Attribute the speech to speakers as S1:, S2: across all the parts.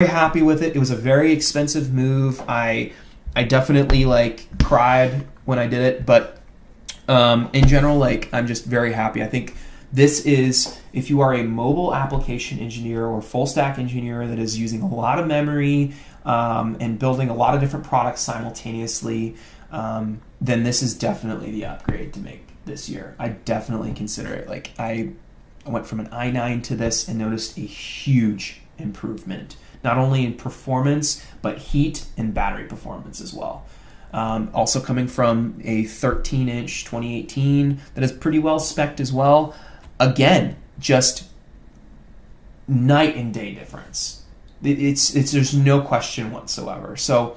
S1: Very happy with it. It was a very expensive move. I definitely cried when I did it, but in general, I'm just very happy. I think this is, if you are a mobile application engineer or full stack engineer that is using a lot of memory and building a lot of different products simultaneously, then this is definitely the upgrade to make this year. I definitely consider it. I went from an i9 to this and noticed a huge improvement, not only in performance, but heat and battery performance as well. Also coming from a 13-inch 2018 that is pretty well spec'd as well. Again, just night and day difference. There's no question whatsoever. So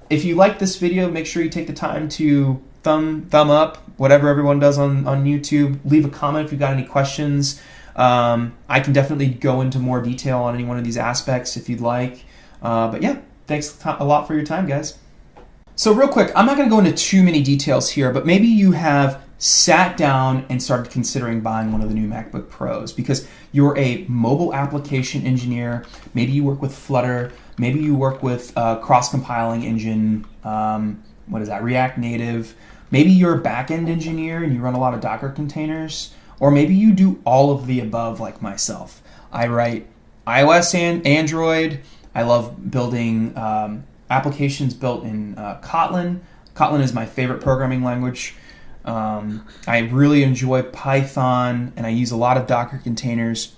S1: if you like this video, make sure you take the time to thumb up, whatever everyone does on YouTube. Leave a comment if you've got any questions. I can definitely go into more detail on any one of these aspects if you'd like. But yeah, thanks a lot for your time, guys. So real quick, I'm not going to go into too many details here, but maybe you have sat down and started considering buying one of the new MacBook Pros because you're a mobile application engineer. Maybe you work with Flutter. Maybe you work with cross-compiling engine, React Native. Maybe you're a back-end engineer and you run a lot of Docker containers. Or maybe you do all of the above like myself. I write iOS and Android. I love building applications built in Kotlin. Kotlin is my favorite programming language. I really enjoy Python, and I use a lot of Docker containers.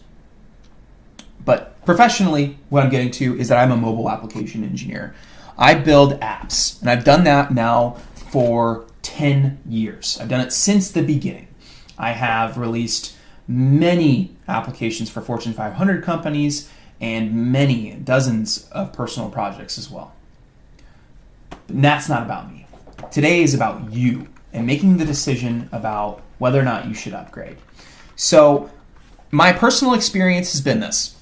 S1: But professionally, what I'm getting to is that I'm a mobile application engineer. I build apps, and I've done that now for 10 years. I've done it since the beginning. I have released many applications for Fortune 500 companies and dozens of personal projects as well. But that's not about me. Today is about you and making the decision about whether or not you should upgrade. So my personal experience has been this.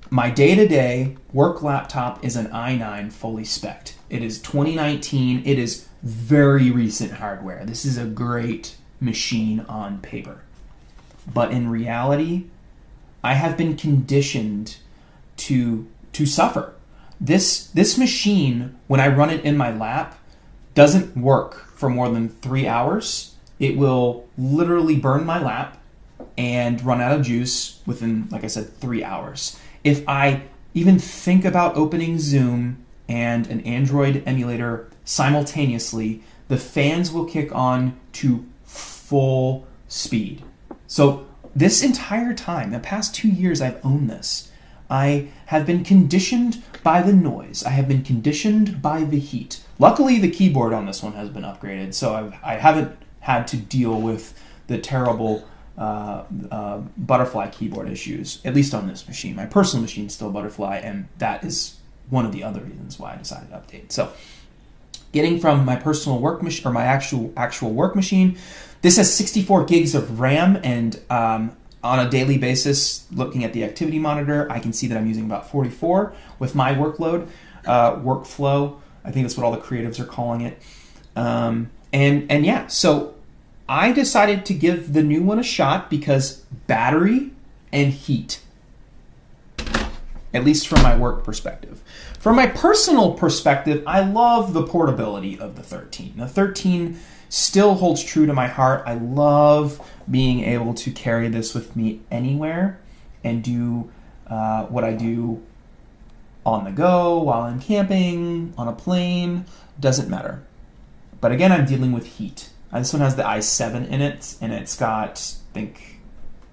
S1: My day-to-day work laptop is an i9 fully spec'd. It is 2019. It is very recent hardware. This is a great machine on paper. But in reality, I have been conditioned to suffer. This machine, when I run it in my lap, doesn't work for more than 3 hours. It will literally burn my lap and run out of juice within, like I said, 3 hours. If I even think about opening Zoom and an Android emulator simultaneously, the fans will kick on to full speed. So this entire time, the past 2 years I've owned this, I have been conditioned by the noise. I have been conditioned by the heat. Luckily, the keyboard on this one has been upgraded, so I haven't had to deal with the terrible butterfly keyboard issues, at least on this machine. My personal machine is still butterfly, and that is one of the other reasons why I decided to update. So getting from my personal work machine, or my actual work machine, this has 64 gigs of RAM, and on a daily basis, looking at the activity monitor, I can see that I'm using about 44 with my workload, workflow. I think that's what all the creatives are calling it. And yeah, so I decided to give the new one a shot because battery and heat, at least from my work perspective. From my personal perspective, I love the portability of the 13. The 13 still holds true to my heart. I love being able to carry this with me anywhere and do what I do on the go, while I'm camping, on a plane, doesn't matter. But again, I'm dealing with heat. This one has the i7 in it, and it's got, I think,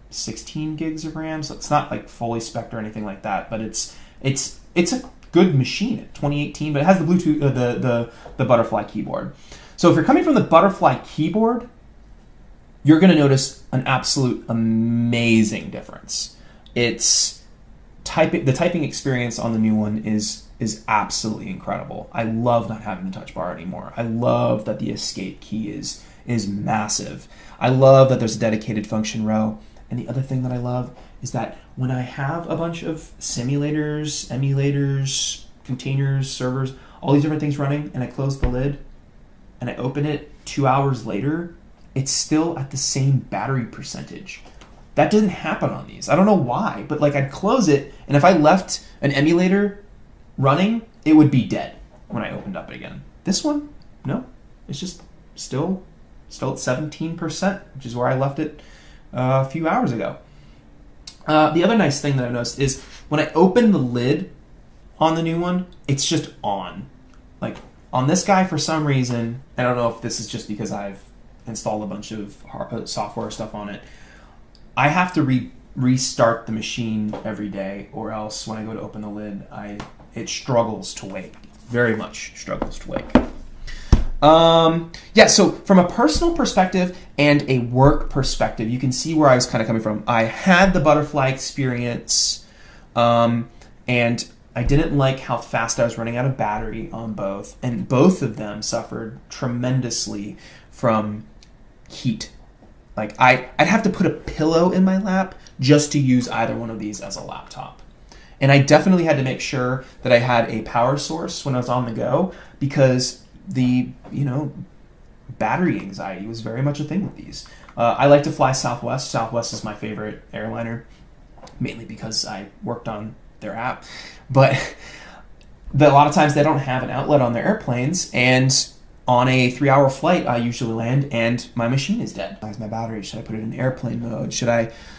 S1: 16 gigs of RAM, so it's not like fully spec'd or anything like that, but it's a good machine at 2018, but it has the Bluetooth, the butterfly keyboard. So if you're coming from the butterfly keyboard, you're going to notice an absolute amazing difference. The typing experience on the new one is absolutely incredible. I love not having the touch bar anymore. I love that the escape key is massive. I love that there's a dedicated function row. And the other thing that I love is that when I have a bunch of simulators, emulators, containers, servers, all these different things running, and I close the lid and I open it 2 hours later, it's still at the same battery percentage. That didn't happen on these. I don't know why, but like I'd close it, and if I left an emulator running, it would be dead when I opened up it again. This one, no, it's just still at 17%, which is where I left it a few hours ago. The other nice thing that I noticed is when I open the lid on the new one, it's just on. Like on this guy, for some reason, I don't know if this is just because I've installed a bunch of software stuff on it, I have to restart the machine every day, or else when I go to open the lid, it struggles to wake. Very much struggles to wake. Yeah, so from a personal perspective and a work perspective, you can see where I was kind of coming from. I had the butterfly experience, and I didn't like how fast I was running out of battery on both, and both of them suffered tremendously from heat. Like I'd have to put a pillow in my lap just to use either one of these as a laptop. And I definitely had to make sure that I had a power source when I was on the go, because the, battery anxiety was very much a thing with these. I like to fly Southwest. Southwest is my favorite airliner, mainly because I worked on their app. But a lot of times they don't have an outlet on their airplanes, and on a 3-hour flight, I usually land and my machine is dead. How's my battery? Should I put it in airplane mode? Should I